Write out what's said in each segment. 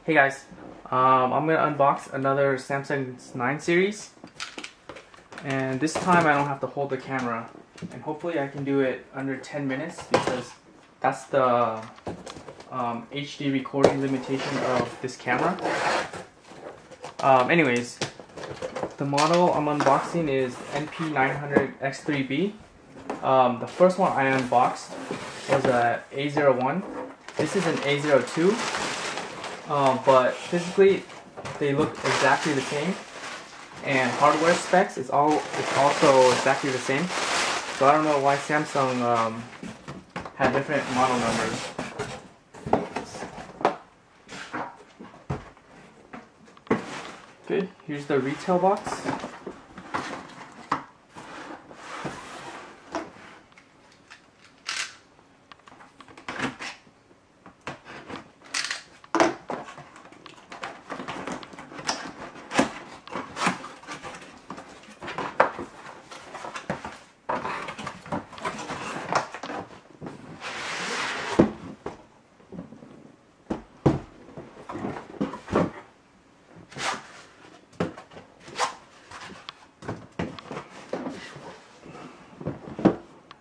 Hey guys, I'm gonna unbox another Samsung 9 series, and this time I don't have to hold the camera, and hopefully I can do it under 10 minutes because that's the HD recording limitation of this camera. Anyways, the model I'm unboxing is NP900X4D-A01TR. The first one I unboxed was a A01. This is an A02. But physically they look exactly the same, and hardware specs it's also exactly the same. So I don't know why Samsung had different model numbers. Okay, here's the retail box.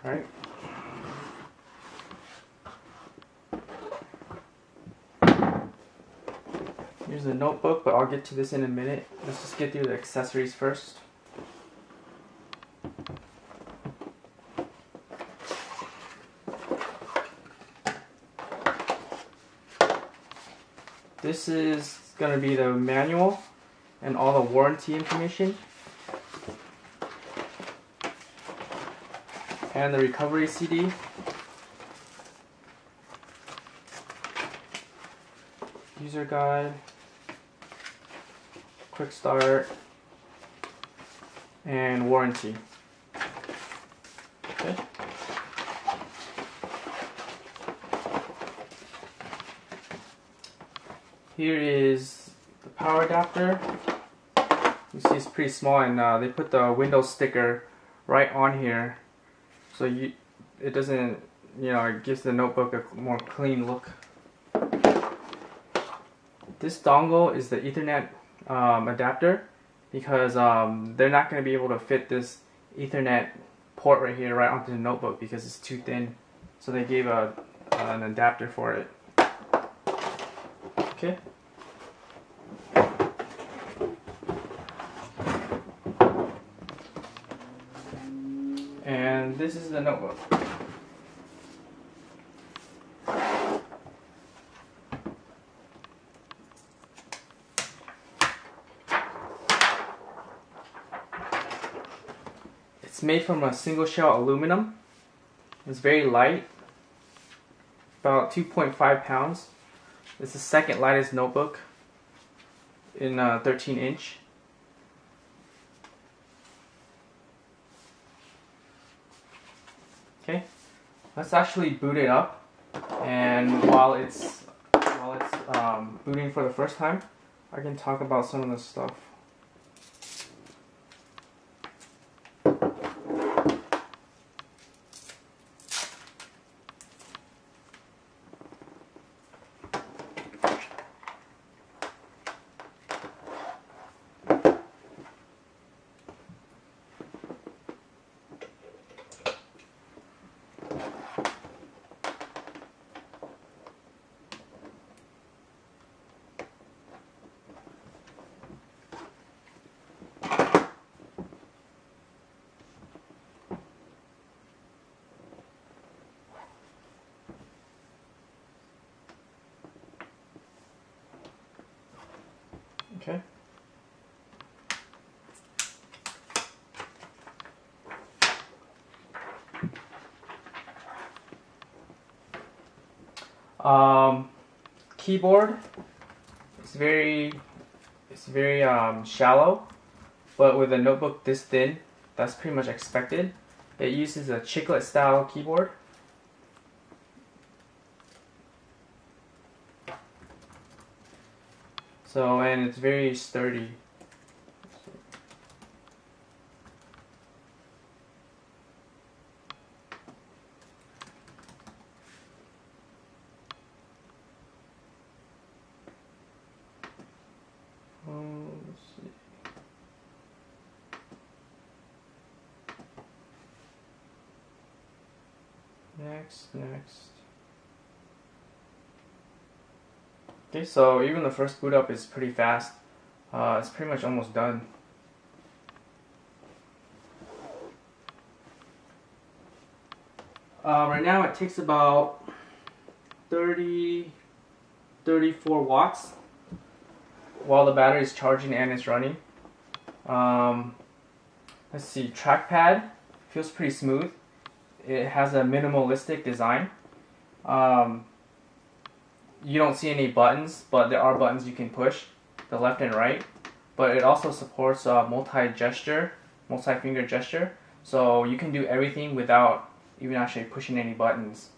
Alright. Here's the notebook, but I'll get to this in a minute. Let's just get through the accessories first. This is going to be the manual and all the warranty information, and the recovery CD. User guide, quick start, and warranty. Okay. Here is the power adapter. You see it's pretty small, and they put the Windows sticker right on here, so it doesn't, it gives the notebook a more clean look. This dongle is the Ethernet adapter, because they're not going to be able to fit this Ethernet port right here right onto the notebook because it's too thin. So they gave an adapter for it. Okay. And this is the notebook. It's made from a single shell aluminum. It's very light, about 2.5 pounds. It's the second lightest notebook in 13-inch. Okay, let's actually boot it up, and while it's booting for the first time, I can talk about some of the stuff. Okay. Keyboard is very shallow, but with a notebook this thin, that's pretty much expected. It uses a chiclet style keyboard. So, and it's very sturdy. Next. Okay, so even the first boot up is pretty fast. It's pretty much almost done. Right now it takes about 34 watts while the battery is charging and it's running. Let's see, trackpad feels pretty smooth. It has a minimalistic design. You don't see any buttons, but there are buttons you can push, the left and right. But it also supports multi-finger gesture, so you can do everything without even actually pushing any buttons.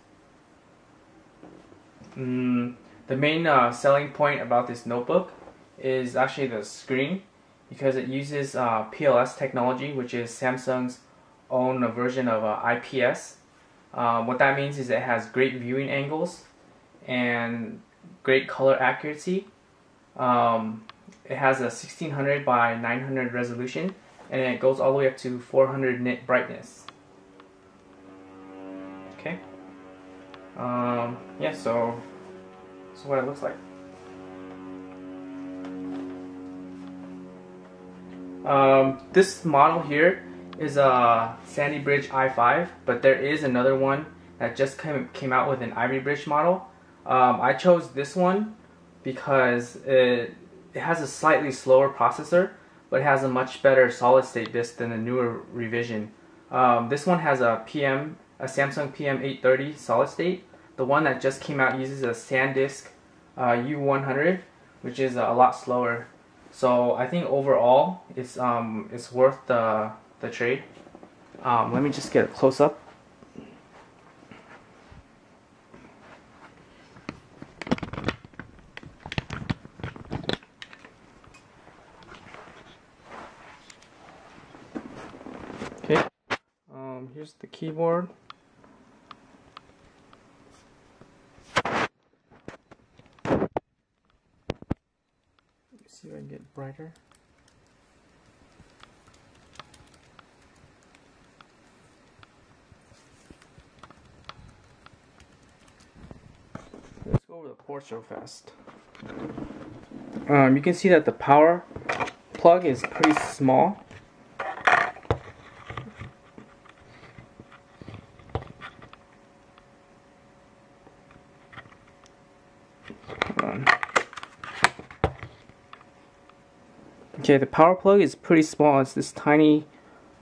The main selling point about this notebook is actually the screen, because it uses PLS technology, which is Samsung's own version of IPS. What that means is it has great viewing angles and great color accuracy. It has a 1600 by 900 resolution, and it goes all the way up to 400 nit brightness. Okay. Yeah, so what it looks like. This model here is a Sandy Bridge i5, but there is another one that just came out with an Ivy Bridge model. I chose this one because it has a slightly slower processor, but it has a much better solid state disk than the newer revision. This one has a Samsung PM830 solid state. The one that just came out uses a SanDisk U100, which is a lot slower. So I think overall it's worth the trade. Let me just get a close up. Okay. Here's the keyboard. See if I can get brighter. Let's go over the ports real fast. You can see that the power plug is pretty small. Okay, the power plug is pretty small. It's this tiny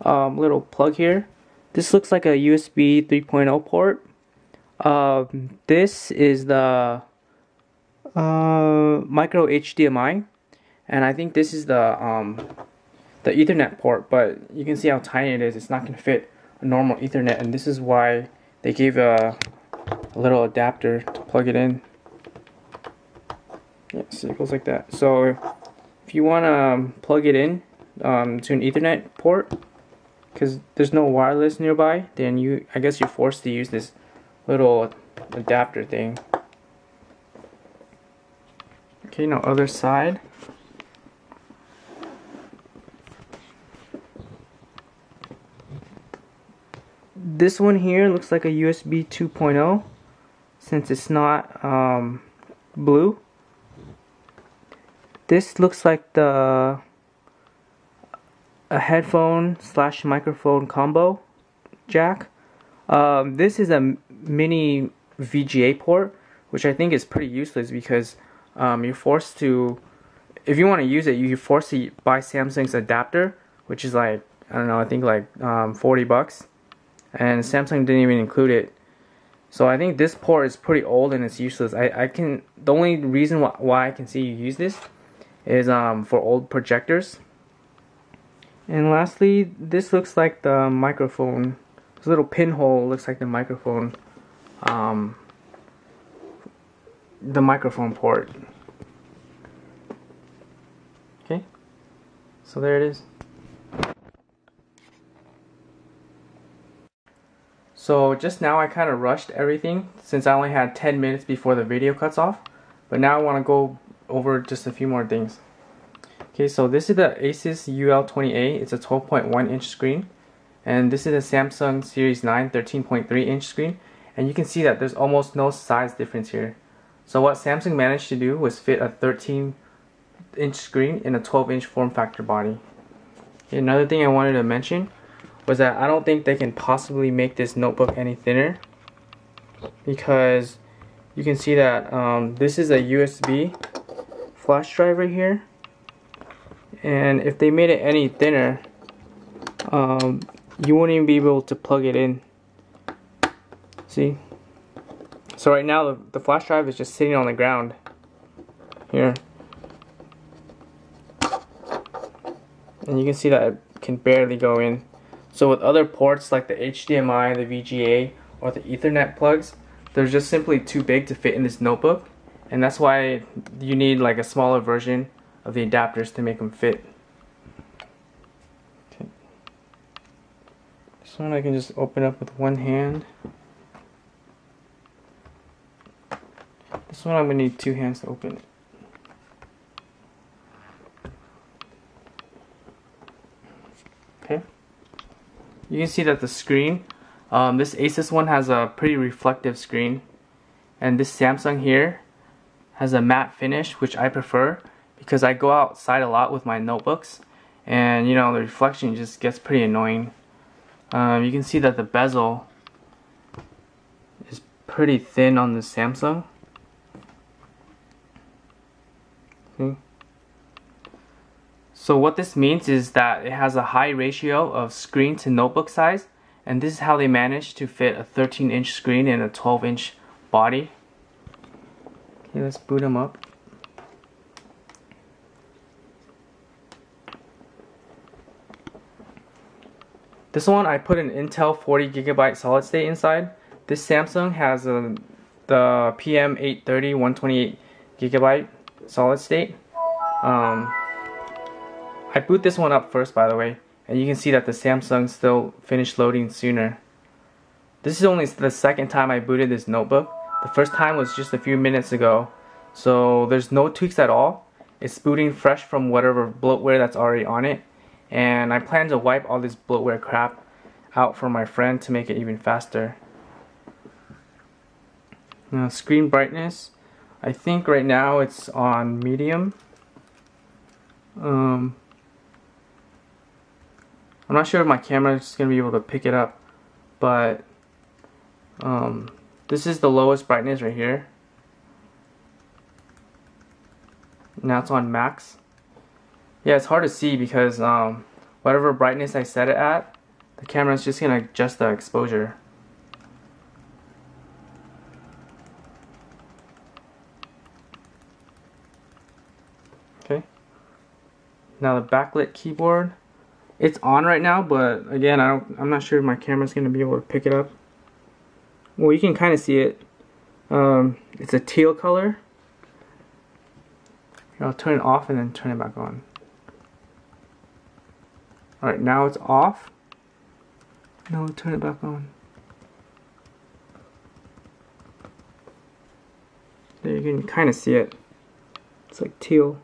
little plug here. This looks like a USB 3.0 port. This is the micro HDMI, and I think this is the Ethernet port. But you can see how tiny it is. It's not going to fit a normal Ethernet, and this is why they gave a little adapter to plug it in. Yeah, so it goes like that. So if you want to plug it in to an Ethernet port, because there's no wireless nearby, then I guess you're forced to use this little adapter thing. Okay, now other side. This one here looks like a USB 2.0 since it's not blue. This looks like a headphone / microphone combo jack. This is a mini VGA port, which I think is pretty useless because you're forced to, if you want to use it, you're forced to buy Samsung's adapter, which is like, I don't know, I think like 40 bucks, and Samsung didn't even include it. So I think this port is pretty old and it's useless. The only reason why I can see you use this is for old projectors. And lastly, this looks like the microphone. This little pinhole looks like the microphone port. Okay, so there it is. So just now I kind of rushed everything since I only had 10 minutes before the video cuts off, but now I want to go over just a few more things. Okay, so this is the Asus UL20A. It's a 12.1 inch screen, and this is a Samsung Series 9 13.3 inch screen, and you can see that there's almost no size difference here. So what Samsung managed to do was fit a 13-inch screen in a 12-inch form factor body. Another thing I wanted to mention was that I don't think they can possibly make this notebook any thinner, because you can see that this is a USB flash drive right here, and if they made it any thinner, you wouldn't even be able to plug it in. See? So right now the flash drive is just sitting on the ground here, and you can see that it can barely go in. So with other ports like the HDMI, the VGA, or the Ethernet plugs, they're just simply too big to fit in this notebook, and that's why you need like a smaller version of the adapters to make them fit. Okay. This one I can just open up with one hand. This one I'm going to need two hands to open it. Okay. You can see that the screen, this Asus one has a pretty reflective screen, and this Samsung here has a matte finish, which I prefer because I go outside a lot with my notebooks, and you know, the reflection just gets pretty annoying. You can see that the bezel is pretty thin on the Samsung. See? So what this means is that it has a high ratio of screen to notebook size, and this is how they managed to fit a 13-inch screen in a 12-inch body. Okay, let's boot them up. This one I put an Intel 40GB solid state inside. This Samsung has the PM830 128GB solid state. I boot this one up first, by the way, and you can see that the Samsung still finished loading sooner. This is only the second time I booted this notebook. The first time was just a few minutes ago, so there's no tweaks at all. It's booting fresh from whatever bloatware that's already on it, and I plan to wipe all this bloatware crap out for my friend to make it even faster. Now, screen brightness, I think right now it's on medium. I'm not sure if my camera is going to be able to pick it up, but this is the lowest brightness right here. Now it's on max. Yeah, it's hard to see because whatever brightness I set it at, the camera is just going to adjust the exposure. Okay. Now the backlit keyboard, it's on right now, but again, I'm not sure if my camera's going to be able to pick it up. Well, you can kind of see it. It's a teal color. Here, I'll turn it off and then turn it back on. Alright, now it's off. Now I'll turn it back on. There, you can kind of see it. It's like teal.